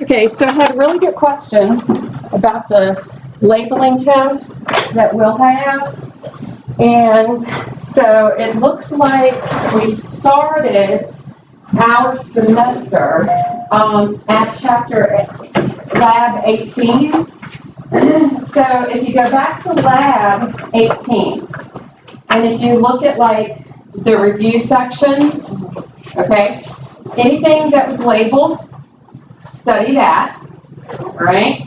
Okay, so I had a really good question about the labeling test that we'll have. And so it looks like we started our semester at Lab 18. So if you go back to Lab 18, and if you look at like the review section, okay, anything that was labeled, study that, all right?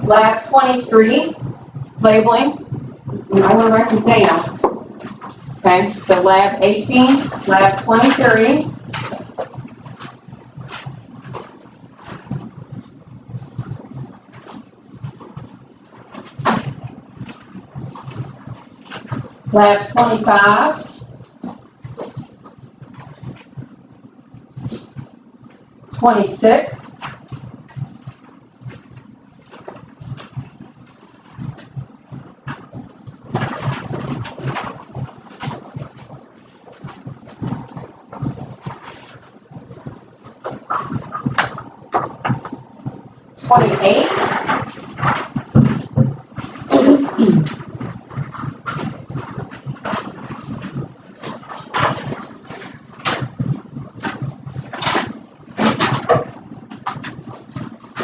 Lab 23, labeling. I want to write this down. Okay, so Lab 18, Lab 23. Lab 25. '26. '28.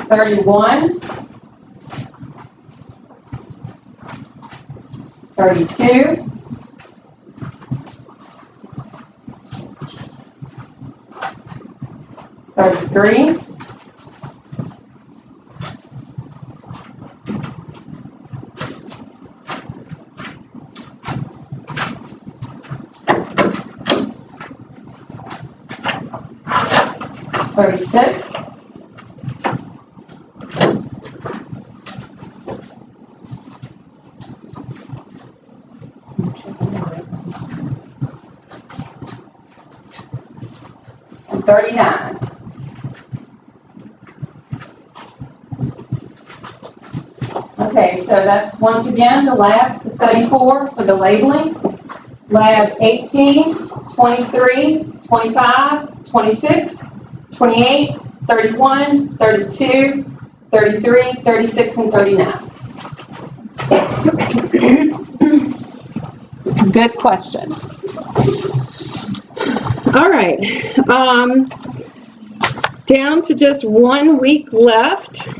'31. 32. 33. 36. 39. Okay, so that's once again the labs to study for the labeling. Lab 18, 23, 25, 26, 28, 31, 32, 33, 36, and 39. Good question. All right, down to just 1 week left.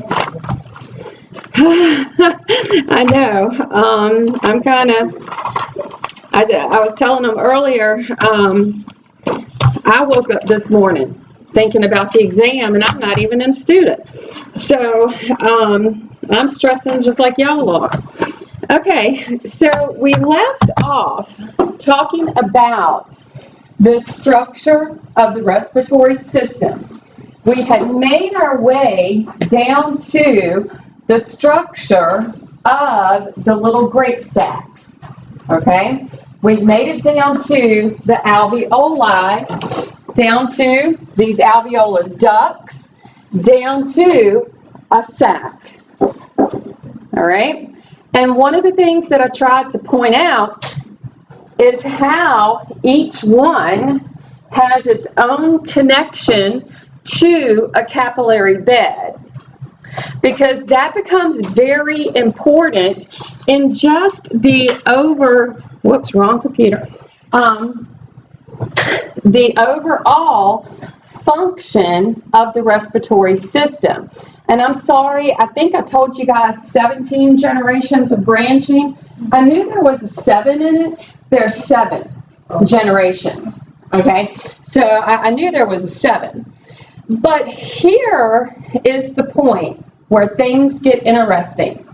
I know, I'm kind of, I was telling them earlier, I woke up this morning thinking about the exam and I'm not even a student. So I'm stressing just like y'all are. Okay, so we left off talking about the structure of the respiratory system. We had made our way down to the structure of the little grape sacs, okay? We've made it down to the alveoli, down to these alveolar ducts, down to a sac, all right? And one of the things that I tried to point out is how each one has its own connection to a capillary bed, because that becomes very important in just the the overall function of the respiratory system. And I'm sorry, I think I told you guys 17 generations of branching. I knew there was a 7 in it. There's 7 generations, okay? So I knew there was a 7. But here is the point where things get interesting.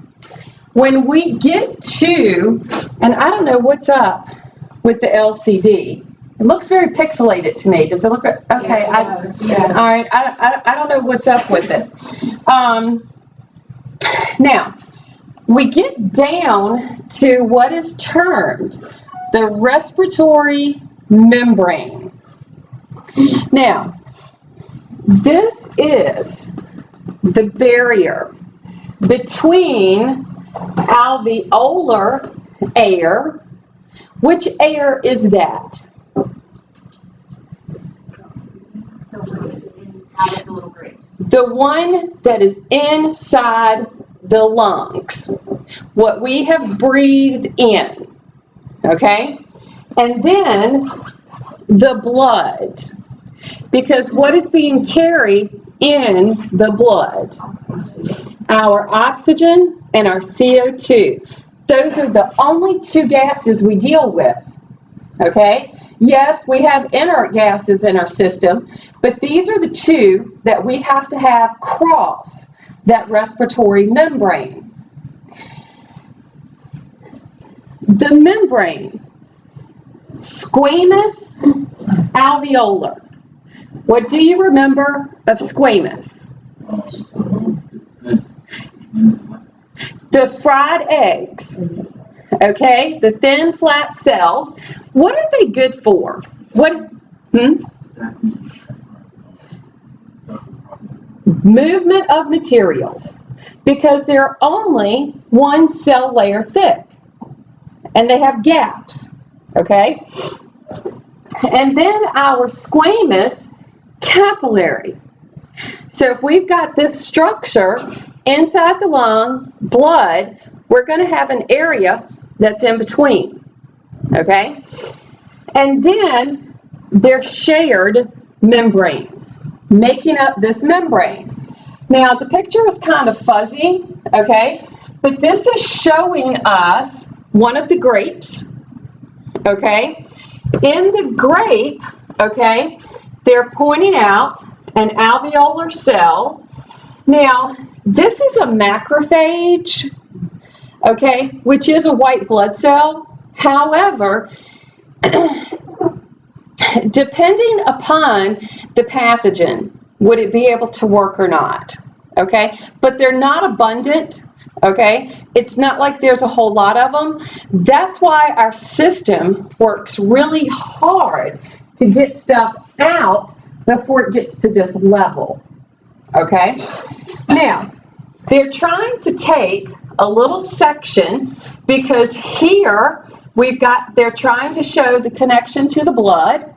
When we get to, and I don't know what's up with the LCD. It looks very pixelated to me. Does it look, okay, Yeah. All right, I don't know what's up with it. Now, we get down to what is termed the respiratory membrane. Now, this is the barrier between alveolar air. Which air is that? The one that is inside the lungs, what we have breathed in, okay? And then the blood, because what is being carried in the blood? Our oxygen and our CO2. Those are the only two gases we deal with, okay? Yes, we have inert gases in our system, but these are the two that we have to have cross that respiratory membrane. The membrane, squamous, alveolar. What do you remember of squamous? The fried eggs, okay? The thin, flat cells. What are they good for? What? Movement of materials, because they're only one cell layer thick, and they have gaps, okay? And then our squamous, capillary. So if we've got this structure inside the lung, blood, we're going to have an area that's in between, okay? And then they're shared membranes, making up this membrane. Now, the picture is kind of fuzzy, okay? But this is showing us one of the grapes, okay? In the grape, okay, they're pointing out an alveolar cell. Now, this is a macrophage, okay, which is a white blood cell. However, depending upon the pathogen, would it be able to work or not, okay? But they're not abundant, okay? It's not like there's a whole lot of them. That's why our system works really hard to get stuff out before it gets to this level, okay? Now, they're trying to take a little section, because here they're trying to show the connection to the blood,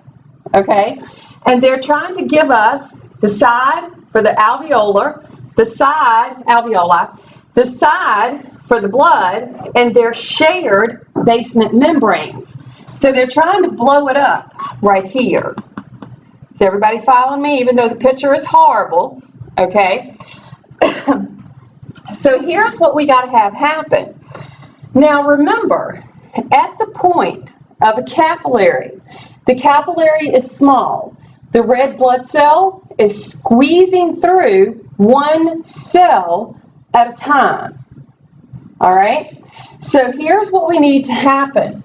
okay? And they're trying to give us the side for the alveolar, the side, alveoli, the side for the blood, and their shared basement membranes. So they're trying to blow it up right here. Is everybody following me, even though the picture is horrible, okay? So here's what we got to have happen. Now remember, at the point of a capillary, the capillary is small. The red blood cell is squeezing through one cell at a time. All right? So here's what we need to happen.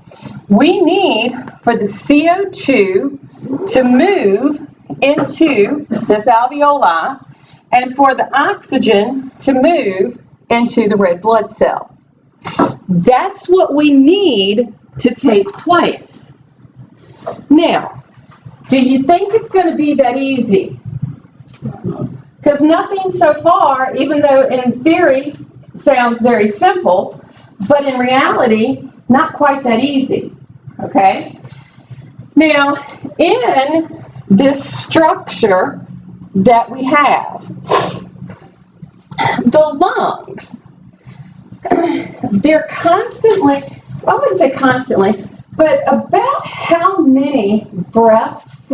We need for the CO2 to move into this alveoli, and for the oxygen to move into the red blood cell. That's what we need to take place. Now, do you think it's going to be that easy? Because nothing so far, even though in theory sounds very simple, but in reality, not quite that easy, okay? Now, in this structure that we have, the lungs, they're constantly, I wouldn't say constantly, but about how many breaths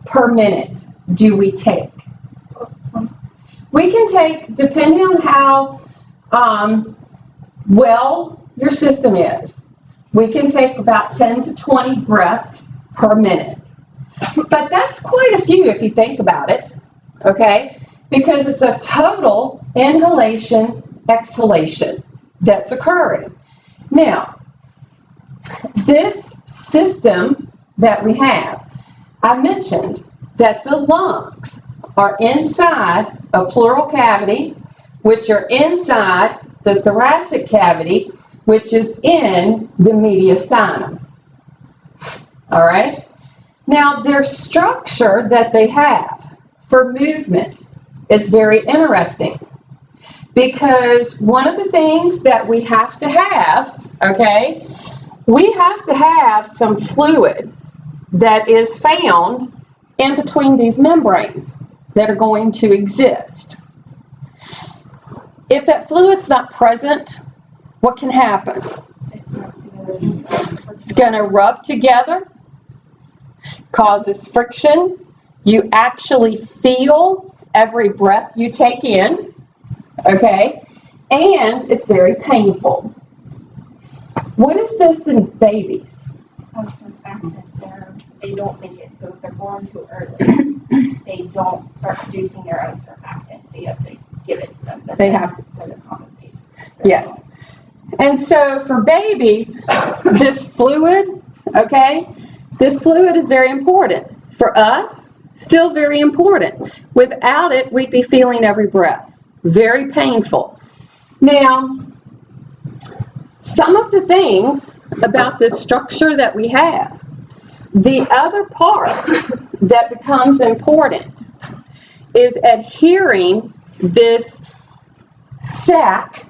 per minute do we take? We can take, depending on how well your system is, we can take about 10 to 20 breaths per minute. But that's quite a few if you think about it, okay? Because it's a total inhalation, exhalation that's occurring. Now, this system that we have, I mentioned that the lungs are inside a pleural cavity, which are inside the thoracic cavity, which is in the mediastinum. all right? Now, their structure that they have for movement is very interesting, because one of the things that we have to have, okay, we have to have some fluid that is found in between these membranes that are going to exist. If that fluid's not present, what can happen? It's going to rub together, causes friction. You actually feel every breath you take in, okay? And it's very painful. What is this in babies? Surfactant. They don't make it, so if they're born too early, they don't start producing their own surfactant, so you have to give it to them. But they have to. To compensate. Yes. And so for babies, this fluid, okay, this fluid is very important. For us, still very important. Without it, we'd be feeling every breath. Very painful. Now, some of the things about this structure that we have, the other part that becomes important is adhering this sac,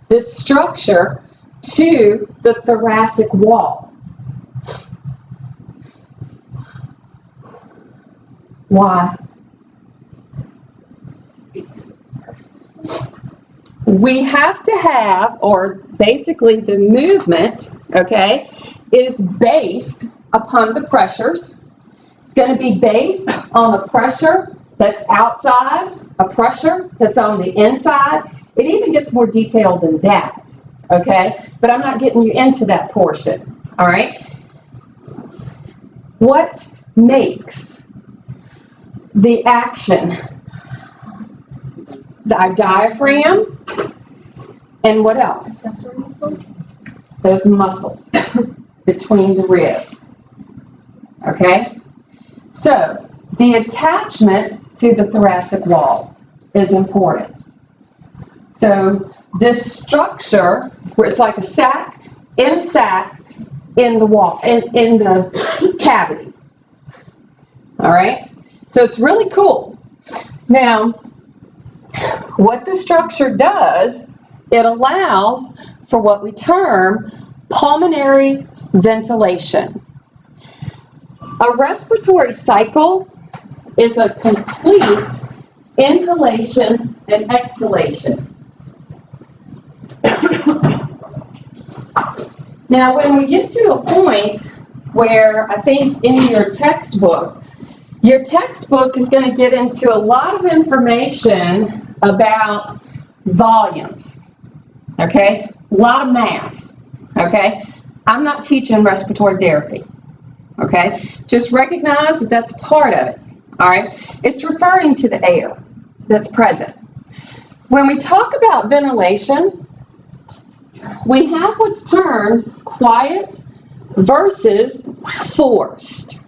this structure, to the thoracic wall. Why? We have to have, or basically the movement, okay, is based upon the pressures. It's going to be based on a pressure that's outside, a pressure that's on the inside. It even gets more detailed than that, okay? But I'm not getting you into that portion, all right? What makes the action? The diaphragm, and what else? Those muscles between the ribs, okay? So, the attachment to the thoracic wall is important. So, this structure, where it's like a sac in the wall, in the cavity, all right? So, it's really cool. Now, what the structure does, it allows for what we term pulmonary ventilation. A respiratory cycle is a complete inhalation and exhalation. Now, when we get to a point where I think in your textbook is going to get into a lot of information about volumes, okay? A lot of math, okay? I'm not teaching respiratory therapy, okay? Just recognize that that's part of it, all right? It's referring to the air that's present. When we talk about ventilation, we have what's termed quiet versus forced.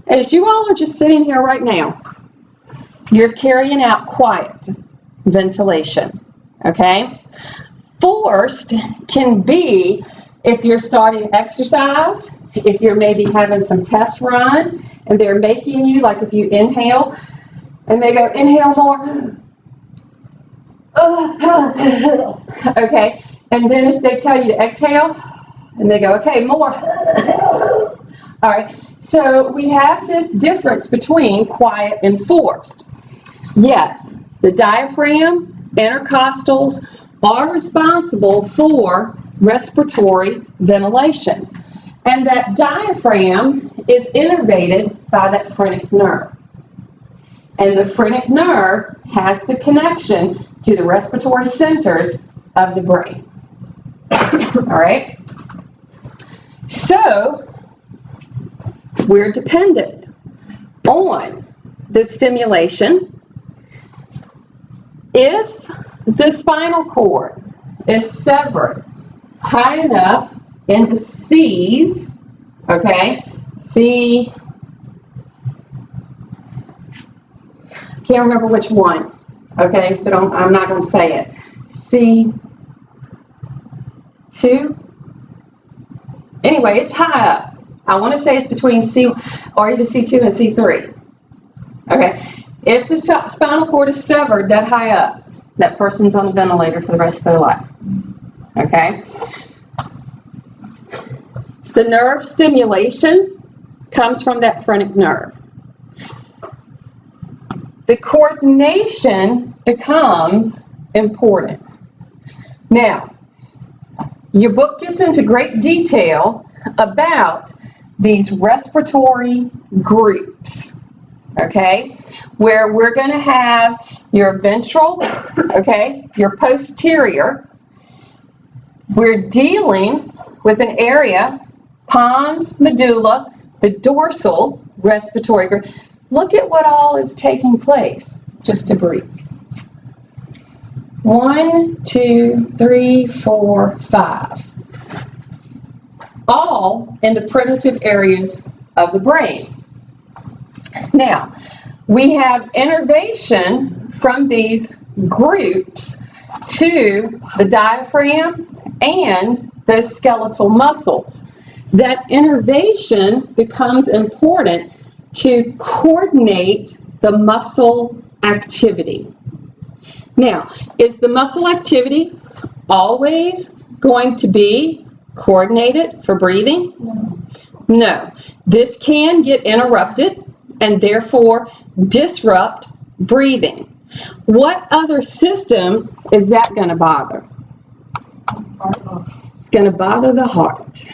As you all are just sitting here right now, you're carrying out quiet ventilation, okay? Forced can be if you're starting exercise, if you're maybe having some test run, and they're making you, like if you inhale, and they go, inhale more, okay? And then if they tell you to exhale, and they go, okay, more, all right? So we have this difference between quiet and forced. Yes, the diaphragm, intercostals are responsible for respiratory ventilation. And that diaphragm is innervated by that phrenic nerve. And the phrenic nerve has the connection to the respiratory centers of the brain. All right? So, we're dependent on the stimulation. If the spinal cord is severed high enough in the C's, okay, C, can't remember which one, okay, so I'm not going to say it, C2, anyway, it's high up, I want to say it's between C, or either C2 and C3. Okay, if the spinal cord is severed that high up, that person's on a ventilator for the rest of their life. Okay? The nerve stimulation comes from that phrenic nerve. The coordination becomes important. Now, your book gets into great detail about these respiratory groups, okay, where we're going to have your ventral, okay, your posterior. We're dealing with an area, pons, medulla, the dorsal respiratory group. Look at what all is taking place, just to breathe. 1, 2, 3, 4, 5. All in the primitive areas of the brain. Now, we have innervation from these groups to the diaphragm and those skeletal muscles. That innervation becomes important to coordinate the muscle activity. Now, is the muscle activity always going to be coordinated for breathing? No. This can get interrupted and therefore disrupt breathing. What other system is that going to bother? It's going to bother the heart.